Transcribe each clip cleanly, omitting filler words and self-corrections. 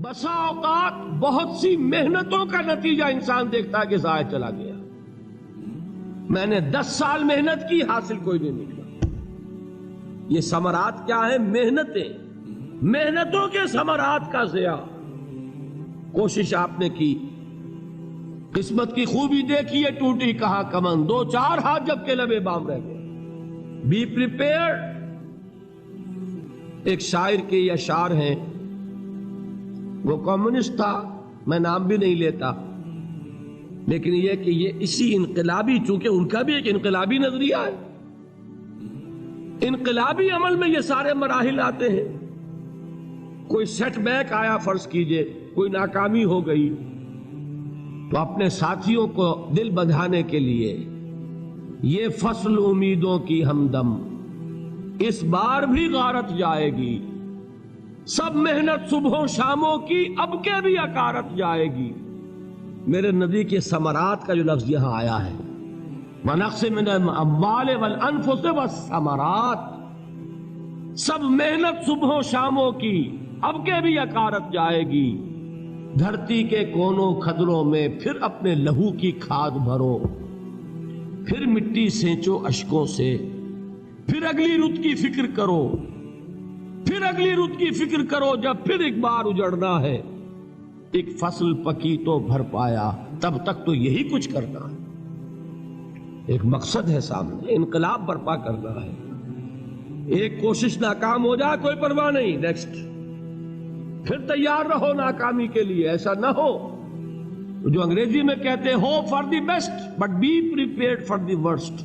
بسا اوقات بہت سی محنتوں کا نتیجہ انسان دیکھتا ہے کہ ضائع چلا گیا. میں نے 10 سال محنت کی، حاصل کوئی نہیں نکلا. یہ ثمرات کیا ہیں؟ محنتوں کے ثمرات کا ضیاع. کوشش آپ نے کی، قسمت کی خوبی دیکھیے، ٹوٹی کہاں کمن، 2-4 ہاتھ جب کے لبے بام رہ گئے. Be prepared. ایک شاعر کے یہ اشعار ہیں، وہ کمیونسٹ تھا، میں نام بھی نہیں لیتا، لیکن یہ کہ یہ اسی انقلابی، چونکہ ان کا بھی ایک انقلابی نظریہ ہے، انقلابی عمل میں یہ سارے مراحل آتے ہیں. کوئی سیٹ بیک آیا، فرض کیجئے کوئی ناکامی ہو گئی، تو اپنے ساتھیوں کو دل بندھانے کے لیے یہ فصل امیدوں کی ہمدم اس بار بھی غارت جائے گی، سب محنت صبحوں شاموں کی اب کے بھی اکارت جائے گی. میرے نبی کے ثمرات کا جو لفظ یہاں آیا ہے، وَنَقْصٍ مِّنَ الْأَمْوَالِ وَالْأَنفُسِ وَالثَّمَرَاتِ، سب محنت صبحوں شاموں کی اب کے بھی اکارت جائے گی. دھرتی کے کونوں کھدروں میں پھر اپنے لہو کی کھاد بھرو، پھر مٹی سینچو اشکوں سے، پھر اگلی رت کی فکر کرو، پھر اگلی رت کی فکر کرو، جب پھر ایک بار اجڑنا ہے. ایک فصل پکی تو بھر پایا، تب تک تو یہی کچھ کرنا ہے. ایک مقصد ہے سامنے، انقلاب برپا کرنا ہے. ایک کوشش ناکام ہو جائے کوئی پرواہ نہیں، نیکسٹ. پھر تیار رہو ناکامی کے لیے. ایسا نہ ہو جو انگریزی میں کہتے ہو for the best but be prepared for the worst.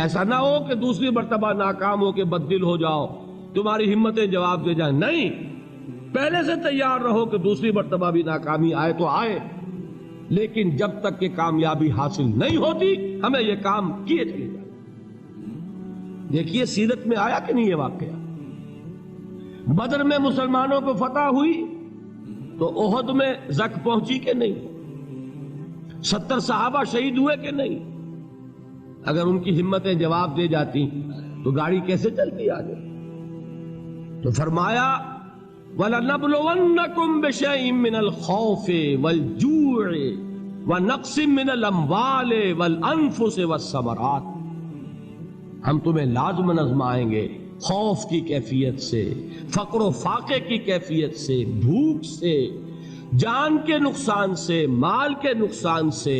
ایسا نہ ہو کہ دوسری مرتبہ ناکام ہو کے بددل ہو جاؤ، تمہاری ہمتیں جواب دے جائیں. نہیں، پہلے سے تیار رہو کہ دوسری مرتبہ بھی ناکامی آئے تو آئے، لیکن جب تک کہ کامیابی حاصل نہیں ہوتی ہمیں یہ کام کیے چلے جائیں. دیکھیے سیرت میں آیا کہ نہیں یہ واقعہ. بدر میں مسلمانوں کو فتح ہوئی تو احد میں زک پہنچی کہ نہیں؟ 70 صحابہ شہید ہوئے کہ نہیں؟ اگر ان کی ہمتیں جواب دے جاتی تو گاڑی کیسے چلتی آگے؟ تو فرمایا وَلَنَبْلُوَنَّكُمْ بِشَيْءٍ مِّنَ الْخَوْفِ وَالْجُوعِ وَنَقْصٍ مِّنَ الْأَمْوَالِ وَالْأَنفُسِ وَالثَّمَرَاتِ. ہم تمہیں لازم آزمائیں گے، خوف کی کیفیت سے، فقر و فاقے کی کیفیت سے، بھوک سے، جان کے نقصان سے، مال کے نقصان سے،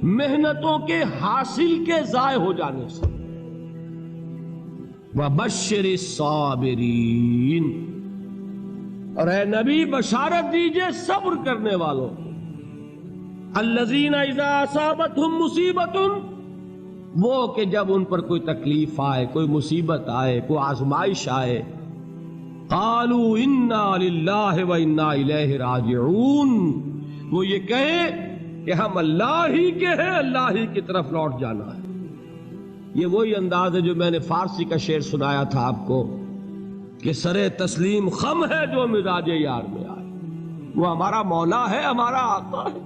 محنتوں کے حاصل کے ضائع ہو جانے سے. وَبَشِّرِ الصَّابِرِينَ، اور اے نبی بشارت دیجئے صبر کرنے والوں کو. الَّذِينَ إِذَا أَصَابَتْهُمْ مُصِيبَةٌ، وہ کہ جب ان پر کوئی تکلیف آئے، کوئی مصیبت آئے، کوئی آزمائش آئے، قَالُوا إِنَّا لِلَّهِ وَإِنَّا إِلَيْهِ رَاجِعُونَ، وہ یہ کہیں کہ ہم اللہ ہی کے ہیں، اللہ ہی کی طرف لوٹ جانا ہے. یہ وہی انداز ہے جو میں نے فارسی کا شعر سنایا تھا آپ کو کہ سرے تسلیم خم ہے جو مزاج یار میں آئے. وہ ہمارا مولا ہے، ہمارا آقا ہے.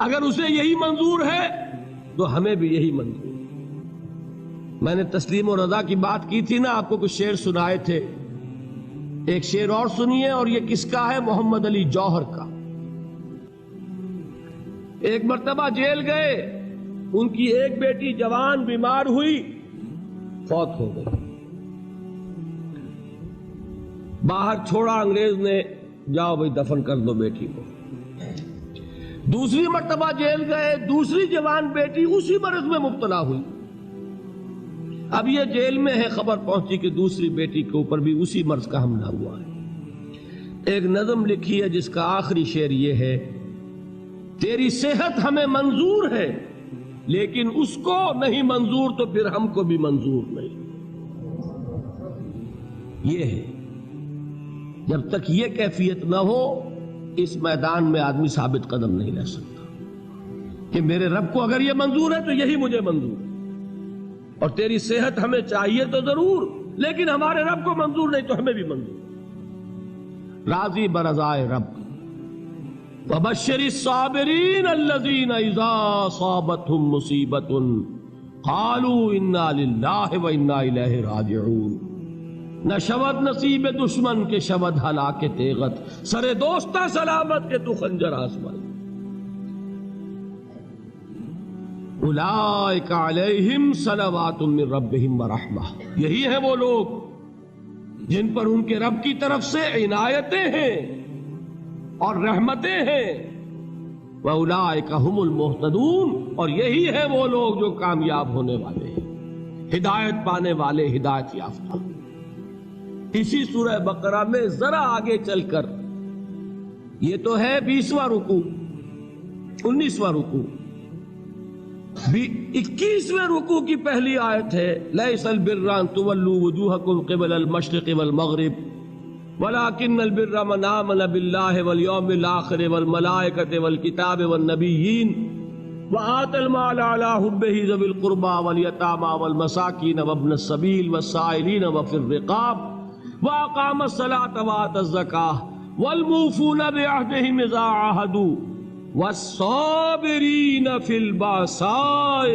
اگر اسے یہی منظور ہے تو ہمیں بھی یہی منظور ہے. میں نے تسلیم و رضا کی بات کی تھی نا، آپ کو کچھ شعر سنائے تھے. ایک شعر اور سنیے، اور یہ کس کا ہے؟ محمد علی جوہر کا. ایک مرتبہ جیل گئے، ان کی ایک بیٹی جوان بیمار ہوئی، فوت ہو گئی. باہر چھوڑا انگریز نے، جاؤ بھائی دفن کر دو بیٹی کو. دوسری مرتبہ جیل گئے، دوسری جوان بیٹی اسی مرض میں مبتلا ہوئی. اب یہ جیل میں ہے، خبر پہنچی کہ دوسری بیٹی کے اوپر بھی اسی مرض کا حملہ ہوا ہے. ایک نظم لکھی ہے جس کا آخری شعر یہ ہے، تیری صحت ہمیں منظور ہے لیکن اس کو نہیں منظور تو پھر ہم کو بھی منظور نہیں. یہ ہے، جب تک یہ کیفیت نہ ہو اس میدان میں آدمی ثابت قدم نہیں رہ سکتا کہ میرے رب کو اگر یہ منظور ہے تو یہی مجھے منظور ہے، اور تیری صحت ہمیں چاہیے تو ضرور، لیکن ہمارے رب کو منظور نہیں تو ہمیں بھی منظور. راضی برضائے رب. وَبَشِّرِ الصَّابِرِينَ الَّذِينَ إِذَا أَصَابَتْهُمْ مُصِيبَةٌ قَالُوا إِنَّا لِلَّهِ وَإِنَّا إِلَيْهِ رَاجِعُونَ. نہ شود نصیب دشمن کے شود ہلاک تیغت، سرے دوستہ سلامت کے تو خنجر آزمائی۔ اولئک علیہم صلوات من ربہم ورحمہ، یہی ہیں وہ لوگ جن پر ان کے رب کی طرف سے عنایتیں ہیں اور رحمتیں ہیں۔ وَأُولَٰئِكَ هُمُ الْمُهْتَدُونَ، اور یہی ہیں وہ لوگ جو کامیاب ہونے والے ہیں، ہدایت پانے والے، ہدایت یافتہ۔ اسی سورہ بقرہ میں ذرا آگے چل کر، یہ تو ہے 20واں رکوع، 19واں رکوع، 21ویں رکوع کی پہلی آیت ہے لیس البر ان تولوا وجوہکم قبل المشرق والمغرب ولكن البر من آمن بالله واليوم الآخر والملائكة والكتاب والنبيين وآتى المال على حبه ذوي القربى واليتامى والمساكين وابن السبيل والسائلين وفي الرقاب وأقام الصلاة وآتى الزكاة والموفون بعهدهم إذا عاهدوا والصابرین فی الباساء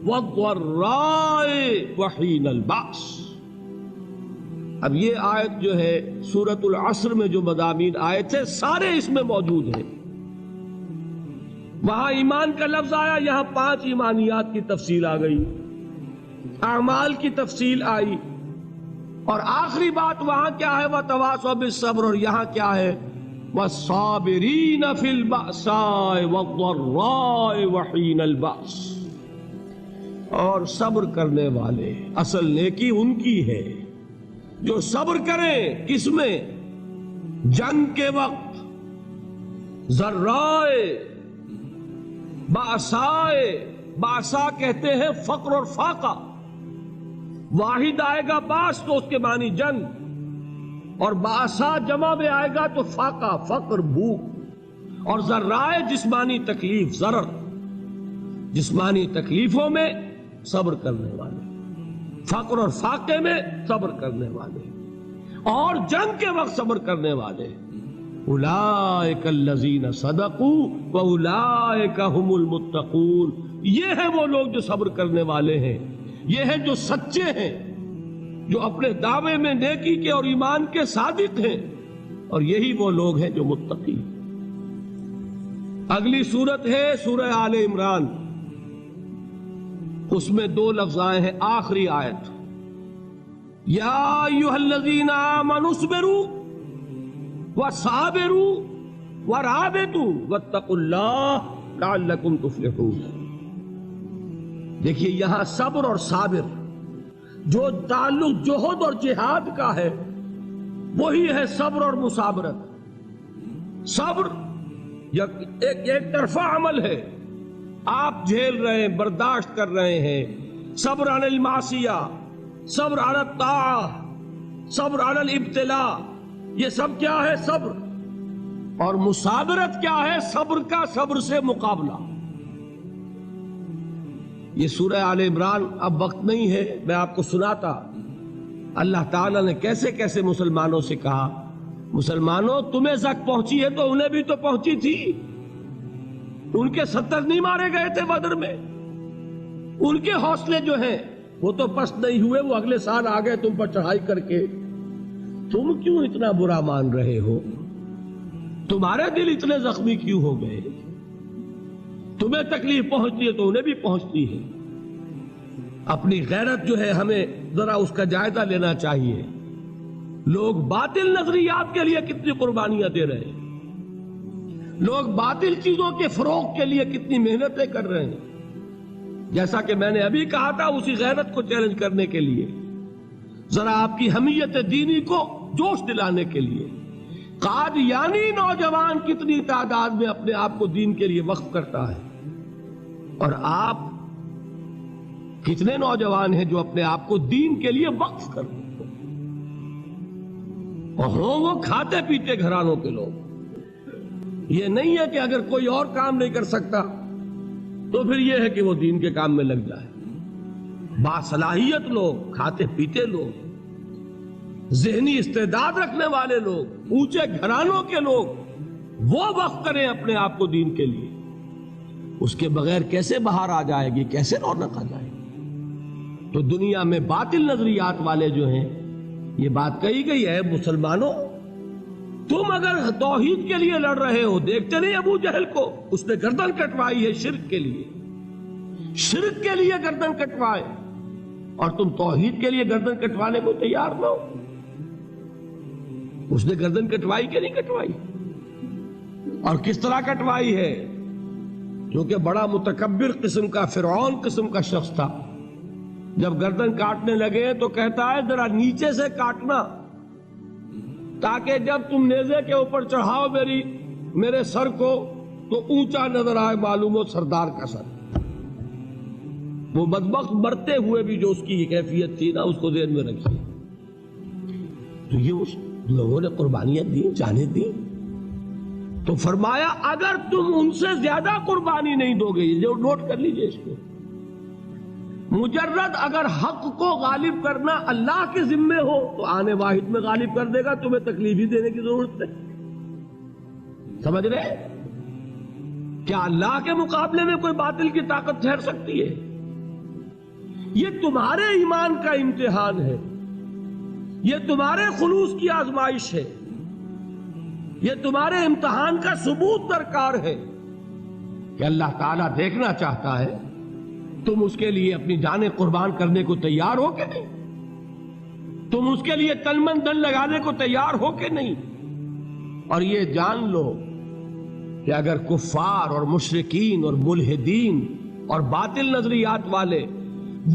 والضراء وحین البأس۔ اب یہ آیت جو ہے سورۃ العصر میں جو مضامین آئے تھے سارے اس میں موجود ہیں۔ وہاں ایمان کا لفظ آیا، یہاں 5 ایمانیات کی تفصیل آ گئی، اعمال کی تفصیل آئی، اور آخری بات وہاں کیا ہے وَتَوَاصَوْا بِالصَّبْرِ، اور یہاں کیا ہے والصابرین فی البأساء والضراء وحین البأس، اور صبر کرنے والے، اصل نیکی ان کی ہے جو صبر کریں، کس میں؟ جنگ کے وقت، ضرائے، بأسائے، بأسا کہتے ہیں فقر اور فاقہ، واحد آئے گا باس تو اس کے معنی جنگ، اور باسا جمع میں آئے گا تو فاقہ، فقر، بھوک، اور ذرائے جسمانی تکلیف، ضرر، جسمانی تکلیفوں میں صبر کرنے والے، فقر اور فاقے میں صبر کرنے والے، اور جنگ کے وقت صبر کرنے والے۔ اولئک الذین صدقوا واولئک هم المتقون، یہ ہیں وہ لوگ جو صبر کرنے والے ہیں، یہ ہیں جو سچے ہیں، جو اپنے دعوے میں نیکی کے اور ایمان کے صادق ہیں، اور یہی وہ لوگ ہیں جو متقی۔ اگلی سورت ہے سورہ آل عمران، اس میں 2 لفظ آئے ہیں، آخری آیت یا ایھا الذین آمنوا اصبروا وصابروا ورابطوا واتقوا اللہ لعلکم تفلحون۔ دیکھیے یہاں صبر اور صابر جو تعلق جہد اور جہاد کا ہے وہی ہے صبر اور مصابرت۔ صبر ایک طرفہ عمل ہے، آپ جھیل رہے ہیں، برداشت کر رہے ہیں، صبر عن المعصیہ، صبر عن الطاعہ، صبر عن الابتلاء، یہ سب کیا ہے؟ صبر۔ اور مصابرت کیا ہے؟ صبر کا صبر سے مقابلہ۔ یہ سورہ آل عمران، اب وقت نہیں ہے میں آپ کو سناتا اللہ تعالیٰ نے کیسے کیسے مسلمانوں سے کہا، مسلمانوں تمہیں زک پہنچی ہے تو انہیں بھی تو پہنچی تھی، ان کے 70 نہیں مارے گئے تھے بدر میں، ان کے حوصلے جو ہیں وہ تو پست نہیں ہوئے، وہ اگلے سال آ گئے تم پر چڑھائی کر کے، تم کیوں اتنا برا مان رہے ہو؟ تمہارے دل اتنے زخمی کیوں ہو گئے؟ تمہیں تکلیف پہنچتی ہے تو انہیں بھی پہنچتی ہے۔ اپنی غیرت جو ہے ہمیں ذرا اس کا جائزہ لینا چاہیے۔ لوگ باطل نظریات کے لیے کتنی قربانیاں دے رہے ہیں، لوگ باطل چیزوں کے فروغ کے لیے کتنی محنتیں کر رہے ہیں۔ جیسا کہ میں نے ابھی کہا تھا، اسی غیرت کو چیلنج کرنے کے لیے، ذرا آپ کی حمیت دینی کو جوش دلانے کے لیے، قادیانی نوجوان کتنی تعداد میں اپنے آپ کو دین کے لیے وقف کرتا ہے، اور آپ کتنے نوجوان ہیں جو اپنے آپ کو دین کے لیے وقف کرتے ہیں، اور ہوں وہ کھاتے پیتے گھرانوں کے لوگ۔ یہ نہیں ہے کہ اگر کوئی اور کام نہیں کر سکتا تو پھر یہ ہے کہ وہ دین کے کام میں لگ جائے۔ باصلاحیت لوگ، کھاتے پیتے لوگ، ذہنی استعداد رکھنے والے لوگ، اونچے گھرانوں کے لوگ، وہ وقف کریں اپنے آپ کو دین کے لیے۔ اس کے بغیر کیسے باہر آ جائے گی، کیسے رونق آ جائے گی؟ تو دنیا میں باطل نظریات والے جو ہیں یہ بات کہی گئی ہے مسلمانوں، تم اگر توحید کے لیے لڑ رہے ہو، دیکھتے نہیں ابو جہل کو، اس نے گردن کٹوائی ہے شرک کے لیے، شرک کے لیے گردن کٹوائے، اور تم توحید کے لیے گردن کٹوانے کو تیار نہ ہو۔ اس نے گردن کٹوائی کہ نہیں کٹوائی؟ اور کس طرح کٹوائی ہے؟ کیونکہ بڑا متکبر قسم کا، فرعون قسم کا شخص تھا، جب گردن کاٹنے لگے تو کہتا ہے ذرا نیچے سے کاٹنا، تاکہ جب تم نیزے کے اوپر چڑھاؤ میرے سر کو تو اونچا نظر آئے، معلوم ہو سردار کا سر۔ وہ بدبخت مرتے ہوئے بھی جو اس کی کیفیت تھی نا، اس کو ذہن میں رکھیے۔ تو یہ اس لوگوں نے قربانیاں دی، جانیں دی، تو فرمایا اگر تم ان سے زیادہ قربانی نہیں دو گے، جو نوٹ کر لیجئے اس کو، مجرد اگر حق کو غالب کرنا اللہ کے ذمے ہو تو آنے واحد میں غالب کر دے گا، تمہیں تکلیف ہی دینے کی ضرورت نہیں۔ سمجھ رہے؟ کیا اللہ کے مقابلے میں کوئی باطل کی طاقت ٹھہر سکتی ہے؟ یہ تمہارے ایمان کا امتحان ہے، یہ تمہارے خلوص کی آزمائش ہے، یہ تمہارے امتحان کا ثبوت درکار ہے کہ اللہ تعالیٰ دیکھنا چاہتا ہے تم اس کے لیے اپنی جانیں قربان کرنے کو تیار ہو کہ نہیں، تم اس کے لیے تن من دن لگانے کو تیار ہو کہ نہیں۔ اور یہ جان لو کہ اگر کفار اور مشرکین اور ملحدین اور باطل نظریات والے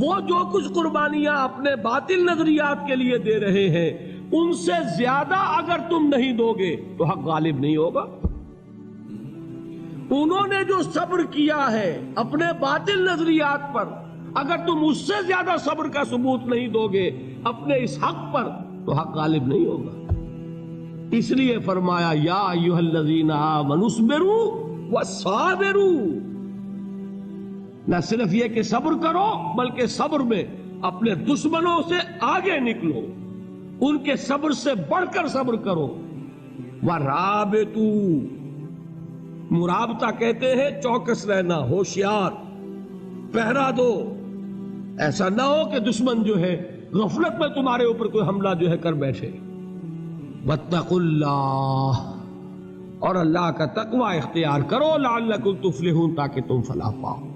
وہ جو کچھ قربانیاں اپنے باطل نظریات کے لیے دے رہے ہیں، ان سے زیادہ اگر تم نہیں دو گے تو حق غالب نہیں ہوگا۔ انہوں نے جو صبر کیا ہے اپنے باطل نظریات پر، اگر تم اس سے زیادہ صبر کا ثبوت نہیں دو گے اپنے اس حق پر تو حق غالب نہیں ہوگا۔ اس لیے فرمایا یا ایھا الذین آمنوا اصبروا وصابروا، نہ صرف یہ کہ صبر کرو بلکہ صبر میں اپنے دشمنوں سے آگے نکلو، ان کے صبر سے بڑھ کر صبر کرو۔ وَرَابِطُوا، مرابطہ کہتے ہیں چوکس رہنا، ہوشیار، پہرا دو، ایسا نہ ہو کہ دشمن جو ہے غفلت میں تمہارے اوپر کوئی حملہ جو ہے کر بیٹھے۔ وَاتَّقُوا اللَّهَ، اور اللہ کا تقوی اختیار کرو، لعلکم تفلحون، تاکہ تم فلاح پاؤ۔